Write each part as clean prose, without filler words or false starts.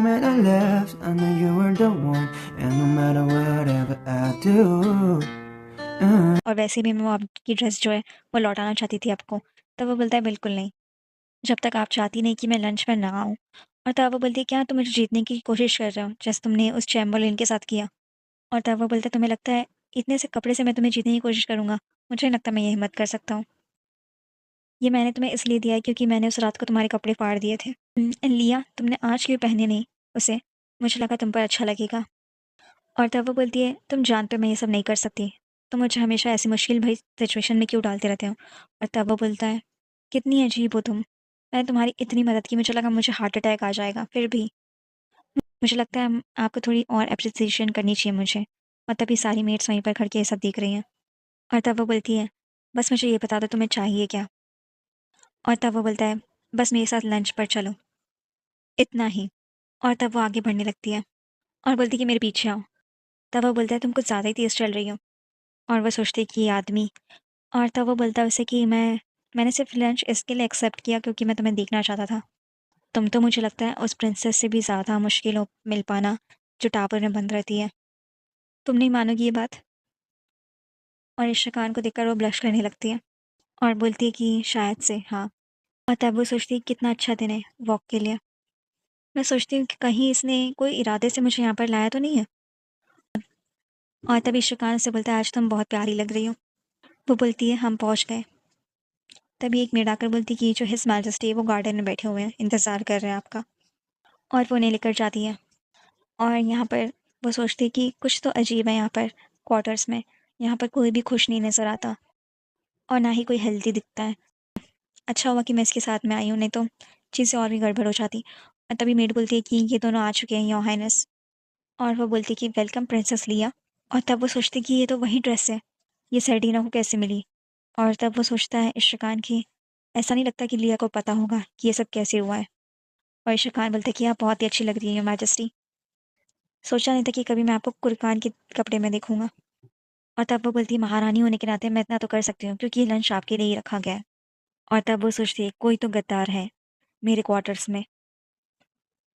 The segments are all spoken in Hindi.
moment I left, I knew you were the one, and no matter whatever I do. और वैसे भी मैं वो आपकी ड्रेस जो है वो लौटाना चाहती थी आपको। तब वो बोलता है बिल्कुल नहीं, जब तक आप चाहती नहीं कि मैं लंच में ना आऊँ। और तब वो बोलती है क्या तुम मुझे जीतने की कोशिश कर रहे हो जैसे तुमने उस चैम्बरलेन के साथ किया। और तब वो बोलता है तुम्हें लगता है इतने से कपड़े से मैं तुम्हें जीतने की कोशिश करूँगा? मुझे नहीं लगता मैं ये हिम्मत कर सकता हूँ। ये मैंने तुम्हें इसलिए दिया है क्योंकि मैंने उस रात को तुम्हारे कपड़े फाड़ दिए थे। लिया तुमने आज क्यों पहने नहीं उसे? मुझे लगा तुम पर अच्छा लगेगा। और तब वो बोलती है तुम जानते हो मैं ये सब नहीं कर सकती, तुम मुझे हमेशा ऐसी मुश्किल भरी सिचुएशन में क्यों डालते रहते हो। और तब वो बोलता है कितनी अजीब हो तुम, मैंने तुम्हारी इतनी मदद की, मुझे लगा मुझे हार्ट अटैक आ जाएगा, फिर भी मुझे लगता है आपको थोड़ी और अप्रिसिएशन करनी चाहिए मुझे। और तभी सारी मेट्स वहीं पर खड़ के ये सब देख रही हैं। और तब वो बोलती है बस मुझे ये बता दो तुम्हें चाहिए क्या। और तब वो बोलता है बस मेरे साथ लंच पर चलो, इतना ही। और तब वो आगे बढ़ने लगती है और बोलती है कि मेरे पीछे आओ। तब वो बोलता है तुम कुछ ज़्यादा ही तेज़ चल रही हो। और वो सोचती है कि ये आदमी। और तब वो बोलता है उसे कि मैंने सिर्फ लंच इसके लिए एक्सेप्ट किया क्योंकि मैं तुम्हें देखना चाहता था। तुम तो मुझे लगता है उस प्रिंसेस से भी ज़्यादा मुश्किल हो मिल पाना जो टावर में बंद रहती है। तुम नहीं मानोगी ये बात। और इश्कान को देखकर वो ब्लश करने लगती है और बोलती है कि शायद से हाँ। और तब वो सोचती है कितना अच्छा दिन है वॉक के लिए। मैं सोचती हूँ कि कहीं इसने कोई इरादे से मुझे यहाँ पर लाया तो नहीं है। और तभी इश्कान से बोलता है आज तुम बहुत प्यारी लग रही हो। वो बोलती है हम पहुँच गए। तभी एक मेड आकर बोलती है कि जो हिज मैजेस्टी है वो गार्डन में बैठे हुए हैं, इंतज़ार कर रहे हैं आपका। और वो उन्हें लेकर जाती है। और यहाँ पर वो सोचती है कि कुछ तो अजीब है यहाँ पर क्वार्टर्स में। यहाँ पर कोई भी खुश नहीं नज़र आता और ना ही कोई हेल्दी दिखता है। अच्छा हुआ कि मैं इसके साथ में आई हूँ, नहीं तो चीज़ें और भी गड़बड़ हो जाती। और तभी मेड बोलती है कि ये दोनों आ चुके हैं योर हाइनेस। और वो बोलती है कि वेलकम प्रिंसेस लिया। और तब वो सोचती है कि ये तो वही ड्रेस है, ये सेरेडिना को कैसे मिली। और तब वो सोचता है इश्कान की ऐसा नहीं लगता कि लिया को पता होगा कि ये सब कैसे हुआ है। और इश्कान बोलता है कि आप बहुत ही अच्छी लग रही है योर मैजेस्टी, सोचा नहीं था कि कभी मैं आपको कुर्बान के कपड़े में देखूंगा। और तब वो बोलती है महारानी होने के नाते मैं इतना तो कर सकती हूँ क्योंकि ये लंच आपके लिए ही रखा गया है। और तब वो सोचती है कोई तो गद्दार है मेरे क्वार्टर्स में,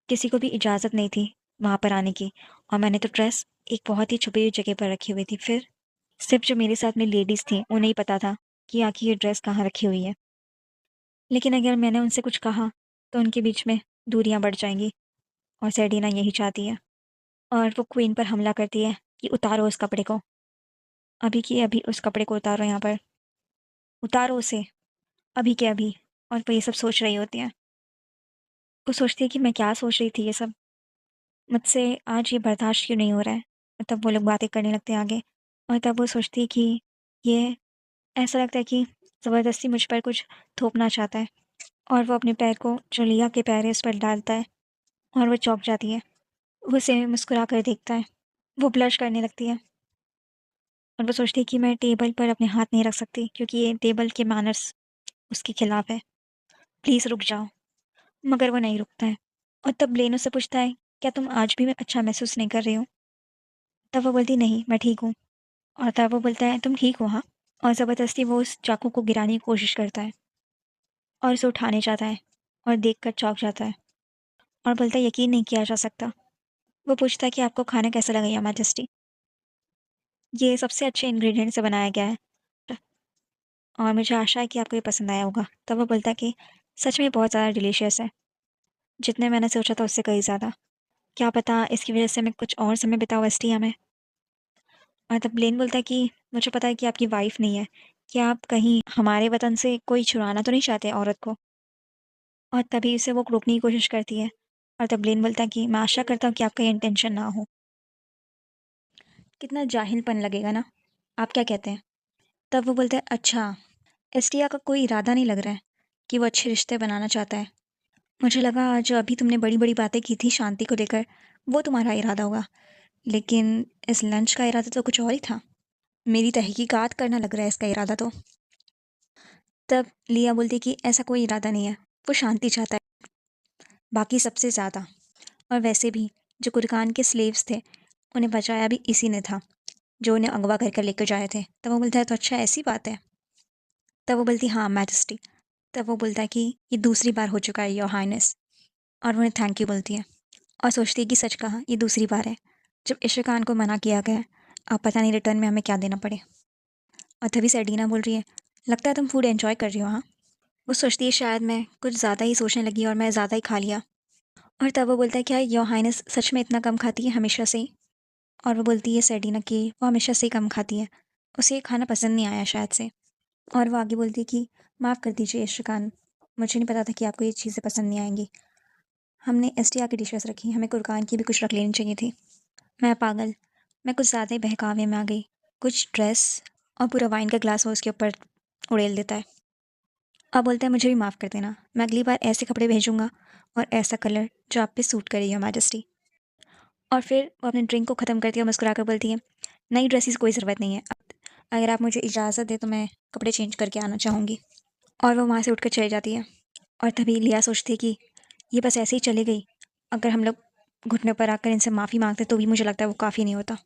किसी को भी इजाज़त नहीं थी वहाँ पर आने की। और मैंने तो ड्रेस एक बहुत ही छुपी हुई जगह पर रखी हुई थी, फिर सिर्फ जो मेरे साथ में लेडीज़ थी उन्हें ही पता था कि आखिर ये ड्रेस कहाँ रखी हुई है। लेकिन अगर मैंने उनसे कुछ कहा तो उनके बीच में दूरियां बढ़ जाएंगी और सेरेडिना यही चाहती है। और वो क्वीन पर हमला करती है कि उतारो उस कपड़े को, अभी की अभी उस कपड़े को उतारो, यहाँ पर उतारो उसे, अभी के अभी। और वो ये सब सोच रही होती है। वो सोचती है कि मैं क्या सोच रही थी ये सब, मुझसे आज ये बर्दाश्त क्यों नहीं हो रहा है। और तब वो लोग बातें करने लगते हैं आगे। और तब वो सोचती है कि ये ऐसा लगता है कि ज़बरदस्ती मुझ पर कुछ थोपना चाहता है। और वो अपने पैर को जो लिया के पैर है उस पर डालता है और वो चौंक जाती है। वो उसे मुस्कुरा कर देखता है। वो ब्लश करने लगती है और वो सोचती है कि मैं टेबल पर अपने हाथ नहीं रख सकती क्योंकि ये टेबल के मैनर्स उसके खिलाफ है, प्लीज़ रुक जाओ। मगर वो नहीं रुकता है। और तब लेनो से पूछता है क्या तुम आज भी मैं अच्छा महसूस नहीं कर रही हो। तब वो बोलती नहीं मैं ठीक हूँ। और तब वो बोलता है तुम ठीक हो हाँ। और ज़बरदस्ती वो उस चाकू को गिराने की कोशिश करता है और उसे उठाने जाता है और देखकर चौंक जाता है और बोलता है यकीन नहीं किया जा सकता। वो पूछता है कि आपको खाना कैसा लगा या मैजेस्टी, ये सबसे अच्छे इंग्रेडिएंट से बनाया गया है और मुझे आशा है कि आपको ये पसंद आया होगा। तब वो बोलता है कि सच में बहुत ज़्यादा डिलीशियस है, जितने मैंने सोचा था उससे कहीं ज़्यादा। क्या पता इसकी वजह से मैं कुछ और समय बिताऊँ एस्टिया में। और तब ब्लेन बोलता है कि मुझे पता है कि आपकी वाइफ नहीं है, क्या आप कहीं हमारे वतन से कोई छुड़ाना तो नहीं चाहते औरत को। और तभी उसे वो रोकने की कोशिश करती है। और तब ब्लेन बोलता है कि मैं आशा करता हूँ कि आपका ये इंटेंशन ना हो। कितना जाहिलपन लगेगा ना, आप क्या कहते हैं। तब वो बोलता है अच्छा, एस्टिया का कोई इरादा नहीं लग रहा है कि वो अच्छे रिश्ते बनाना चाहता है। मुझे लगा जो अभी तुमने बड़ी बड़ी बातें की थी शांति को लेकर वो तुम्हारा इरादा होगा, लेकिन इस लंच का इरादा तो कुछ और ही था। मेरी तहकीकात करना लग रहा है इसका इरादा तो। तब लिया बोलती कि ऐसा कोई इरादा नहीं है, वो शांति चाहता है बाकी सबसे ज़्यादा। और वैसे भी जो कुरकान के स्लेव्स थे उन्हें बचाया भी इसी ने था जो उन्हें अगवा कर कर लेकर जाए थे। तब वो बोलता है तो अच्छा ऐसी बात है। तब वो बोलती हाँ मैजेस्टी। तब वो बोलता है कि ये दूसरी बार हो चुका है योर हाइनेस। और उन्हें थैंक यू बोलती है। और सोचती है कि सच कहा, ये दूसरी बार है जब इशिकान को मना किया गया है। अब पता नहीं रिटर्न में हमें क्या देना पड़े। और तभी सेडीना बोल रही है, लगता है तुम फूड एंजॉय कर रही हो हाँ। वो सोचती है शायद मैं कुछ ज़्यादा ही सोचने लगी और मैं ज़्यादा ही खा लिया। और तब वो बोलता है, क्या योर हाइनेस सच में इतना कम खाती है हमेशा से ही? और वो बोलती है सेडीना कि वो हमेशा से ही कम खाती है, उसे ये खाना पसंद नहीं आया शायद से। और वो आगे बोलती है कि माफ़ कर दीजिए इशिकान, मुझे नहीं पता था कि आपको ये चीज़ें पसंद नहीं आएंगी। हमने एसटीआर की डिशेस रखी, हमें कुरकान की भी कुछ रख लेनी चाहिए थी। मैं पागल, मैं कुछ ज़्यादा ही बहकावे में आ गई। कुछ ड्रेस और पूरा वाइन का ग्लास वो उसके ऊपर उड़ेल देता है। अब बोलता है, मुझे भी माफ़ कर देना, मैं अगली बार ऐसे कपड़े भेजूंगा और ऐसा कलर जो आप पे सूट करेगी योर मैजेस्टी। और फिर वो अपने ड्रिंक को ख़त्म करती है और मुस्कुरा कर बोलती है, नई ड्रेसेस की कोई ज़रूरत नहीं है, अगर आप मुझे इजाज़त दें तो मैं कपड़े चेंज करके आना चाहूँगी। और वो वहाँ से उठकर चली जाती है। और तभी लिया सोचती है कि ये बस ऐसे ही चली गई, अगर हम लोग घुटने पर आकर इनसे माफ़ी मांगते तो भी मुझे लगता है वो काफ़ी नहीं होता।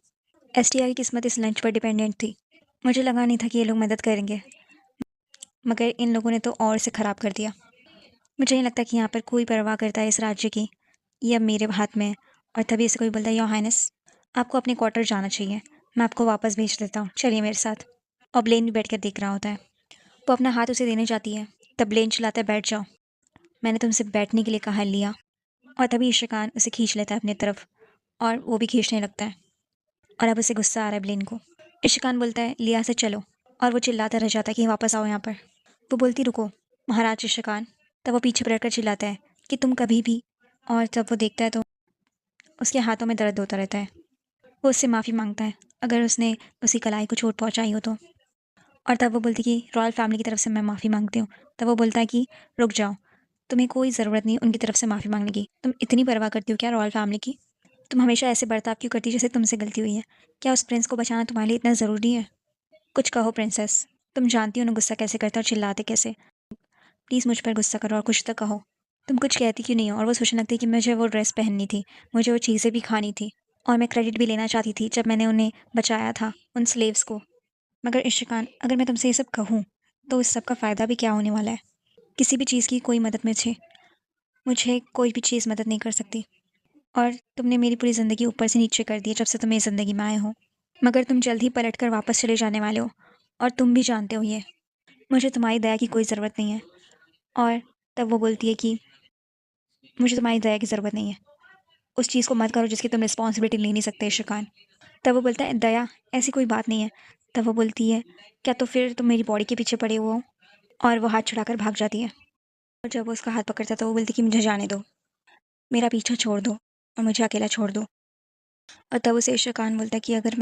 एसटीआर की किस्मत इस लंच पर डिपेंडेंट थी। मुझे लगा नहीं था कि ये लोग मदद करेंगे, मगर इन लोगों ने तो और से ख़राब कर दिया। मुझे नहीं लगता कि यहाँ पर कोई परवाह करता है इस राज्य की, ये अब मेरे हाथ में है। और तभी इसे कोई बोलता है, योर हाइनेस आपको अपने क्वार्टर जाना चाहिए, मैं आपको वापस भेज देता हूँ, चलिए मेरे साथ। और ब्लेन भी बैठ कर देख रहा होता है। वो अपना हाथ उसे देने जाती है, तब ब्लेन चिल्लाता है, बैठ जाओ, मैंने तुमसे बैठने के लिए कहा लिया। और तभी इशिकान उसे खींच लेता है अपनी तरफ और वो भी खींचने लगता है। और अब उसे गुस्सा आ रहा है ब्लेन को। इशिकान बोलता है, लिया से चलो। और वो चिल्लाता रह जाता है कि वापस आओ यहाँ पर। वो बोलती, रुको महाराज इशिकान। तब वो पीछे पलट कर चिल्लाता है कि तुम कभी भी। और जब वो देखता है तो उसके हाथों में दर्द होता रहता है। वो उससे माफ़ी मांगता है अगर उसने उसी कलाई को चोट पहुँचाई हो तो। और तब वो बोलती कि रॉयल फैमिली की तरफ से मैं माफ़ी मांगती हूँ। तब वो बोलता है कि रुक जाओ, तुम्हें कोई ज़रूरत नहीं उनकी तरफ से माफ़ी मांगने की। तुम इतनी परवाह करती हो क्या रॉयल फैमिली की? तुम हमेशा ऐसे बर्ताव क्यों करती जैसे तुमसे गलती हुई है? क्या उस प्रिंस को बचाना तुम्हारे लिए इतना ज़रूरी है? कुछ कहो प्रिंसेस, तुम जानती हो ना गुस्सा कैसे करते और चिल्लाते कैसे। प्लीज़ मुझ पर गुस्सा करो और कुछ तो कहो। तुम कुछ कहती क्यों नहीं हो? और वो सोचने लगती कि मुझे वो ड्रेस पहननी थी, मुझे वो चीज़ें भी खानी थी और मैं क्रेडिट भी लेना चाहती थी जब मैंने उन्हें बचाया था, उन स्लेव्स को। मगर इशिकान, अगर मैं तुमसे ये सब कहूँ तो इस सब का फ़ायदा भी क्या होने वाला है? किसी भी चीज़ की कोई मदद मुझे कोई भी चीज़ मदद नहीं कर सकती। और तुमने मेरी पूरी ज़िंदगी ऊपर से नीचे कर दी है जब से तुम मेरी ज़िंदगी में आए हो। मगर तुम जल्द ही पलट कर वापस चले जाने वाले हो और तुम भी जानते हो ये। मुझे तुम्हारी दया की कोई ज़रूरत नहीं है। और तब वो बोलती है कि मुझे तुम्हारी दया की ज़रूरत नहीं है। उस चीज़ को मत करो जिसकी तुम रिस्पॉन्सिबिलिटी ले नहीं सकते शिकान। तब वो बोलता है, दया ऐसी कोई बात नहीं है। तब वो बोलती है, क्या तो फिर तुम मेरी बॉडी के पीछे पड़े हुए हो? और वो हाथ छुड़ाकर भाग जाती है। और जब वो उसका हाथ पकड़ता है तो वो बोलती कि मुझे जाने दो, मेरा पीछा छोड़ दो और मुझे अकेला छोड़ दो। और तब उसे शिकान बोलता है कि अगर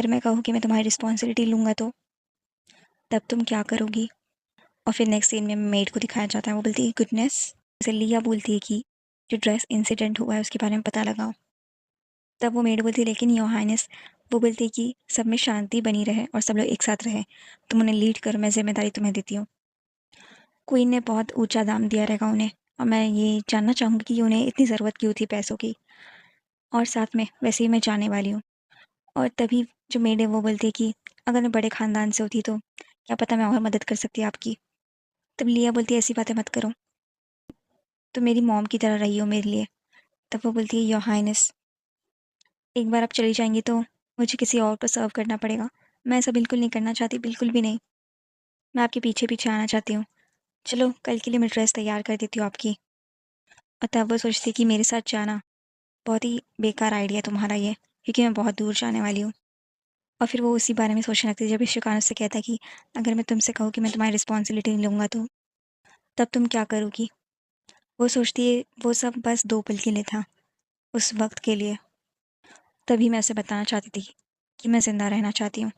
मैं कहूँ कि मैं तुम्हारी रिस्पॉन्सिबिलिटी लूँगा तो तब तुम क्या करोगी? और फिर नेक्स्ट सीन में मेड को दिखाया जाता है, वो बोलती है, गुडनेस। जैसे लिया बोलती है कि जो ड्रेस इंसिडेंट हुआ है उसके बारे में पता लगाओ। तब वो मेड बोलती है, लेकिन योर हाइनेस। वो बोलती है कि सब में शांति बनी रहे और सब लोग एक साथ रहे, तुम उन्हें लीड करो, मैं जिम्मेदारी तुम्हें देती हूँ। क्वीन ने बहुत ऊंचा दाम दिया रहेगा उन्हें, और मैं ये जानना चाहूँगी कि उन्हें इतनी ज़रूरत क्यों थी पैसों की। और साथ में वैसे ही मैं जाने वाली हूँ। और तभी जो मेड है वो बोलती है कि अगर मैं बड़े ख़ानदान से होती तो क्या पता मैं और मदद कर सकती आपकी। तब लिया बोलती है, ऐसी बातें मत करो, तो मेरी मॉम की तरह रही हो मेरे लिए। तब वो बोलती है, योर हाइनेस, एक बार आप चली जाएंगी तो मुझे किसी और को सर्व करना पड़ेगा। मैं ऐसा बिल्कुल नहीं करना चाहती, बिल्कुल भी नहीं। मैं आपके पीछे पीछे आना चाहती हूँ। चलो कल के लिए मैं ड्रेस तैयार कर देती हूँ आपकी। और तब वो सोचती है कि मेरे साथ जाना बहुत ही बेकार आइडिया है तुम्हारा ये, क्योंकि मैं बहुत दूर जाने वाली हूँ। और फिर वो उसी बारे में सोचने लगती है जब इशिकान उससे कहता है कि अगर मैं तुमसे कहूँ कि मैं तुम्हारी रिस्पॉन्सिबिलिटी नहीं लूँगा तो तब तुम क्या करोगी? वो सोचती है वो सब बस 2 पल के लिए था, उस वक्त के लिए। तभी मैं उसे बताना चाहती थी कि मैं ज़िंदा रहना चाहती हूँ।